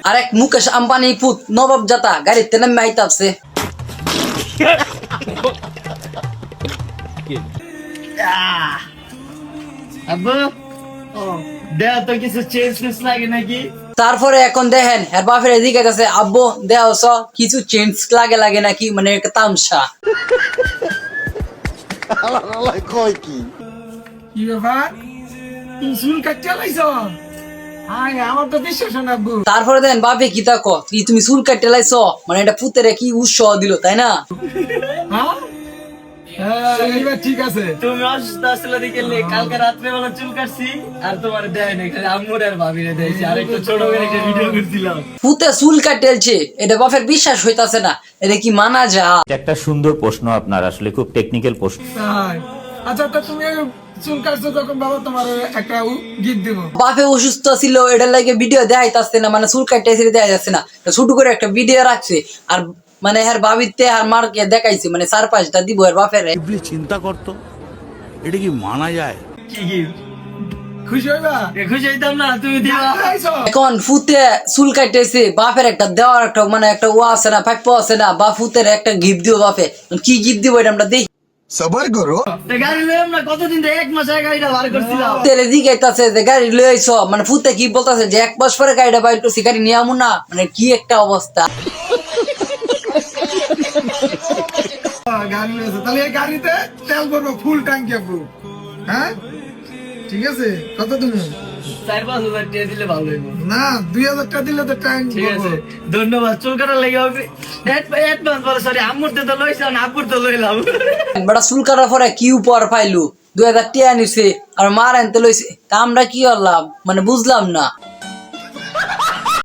আরেক মুকেশ আম্বানি পুত নবাব জাতা গাড়িতে নামে আইতাছে। আব্বু দেয়া তো কিছু চেঞ্জ লাগে নাকি? তারপরে এখন দেখেন এর বাপের এদিকে গেছে, আব্বু দেওয়া কিছু চেঞ্জ লাগে নাকি, মানে একটা তামসা। কি ব্যাপার, তুমি চুল কাটতে লাইছ? আমার তো বিশ্বাস হয় না আব্বু। তারপরে দেখেন বাপে কি তাকো কি তুমি চুল কাটতে লাইছ, মানে এটা পুতেরে কি উৎসাহ দিল তাই না? এইবার ঠিক আছে। তুমি অসুস্থ আসলে দেখে কালকে রাত্রে বেলা চুল কাটছি আর তোমার দেয় নাই, খালি আম্মুর আর ভাবিরে দিয়েছি আর একটু ছোট করে একটা ভিডিও করছিলাম। পুতে চুল কাটেলছে, এটা বাপের বিশ্বাস হইতাছে না, এটা কি মানা যা? একটা সুন্দর প্রশ্ন আপনার, আসলে খুব টেকনিক্যাল প্রশ্ন। তাই আচ্ছা, তো তুমি চুল কাটছো যখন বাবা তোমার একটা গিফট দিব। বাপে অসুস্থ ছিল, এটার লাগে ভিডিও দেখাইতাছে না, মানে চুল কাটতে দেখা যাচ্ছে না, ছোট করে একটা ভিডিও রাখছে আর মানে এর ভাবিতে আর মারকে দেখাইছে, মানে 4-5টা দিব এর বাপের। চিন্তা করতো এটা কি মানা যায়? কি গিফট? খুশি হইবা? খুশি হইতাম না, তুমি দিবা। এখন ফুতে চুল কাটতেছে, বাপের একটা দেওয়ার একটা মানে একটা ও আছে না, প্রাপ্য আছে না, বা ফুতের একটা গিফট দিব বাপে। কি গিফট দিব এটা আমরা দেখি। সবার করো। গাড়ি লইলাম না, কতদিন থেকে 1 মাস আগে গাড়িটা বার করছিলাম। তেলে দিকাইতাছে যে গাড়ি লই আইছো, মানে ফুতে কি বলতাছে যে 1 মাস পরে গাড়িটা বাইর করছি, গাড়ি নিয়ে আমু না, মানে কি একটা অবস্থা। গাড়ি লয়েছে, তাহলে এই গাড়িতে তেল ভরবো ফুল ট্যাঙ্কি আব্বু। হ্যাঁ ঠিক আছে, কত তুমি? 4-5 হাজার টাকা দিলে ভালো হইব। না 2000 টাকা দিলে তো ট্যাঙ্ক ঠিক আছে, ধন্যবাদ। চুল কাটার লেগে অ্যাডভান্স বলো, সরি আম্মুর তো লইছিলাম, আব্বুর তো লইলাম। বেটা চুল কাটার পরে কি উপহার পাইলু? 2000 টাকা নিছে আর মার আনতে লইছে, তা আমরা কি করলাম মানে বুঝলাম না।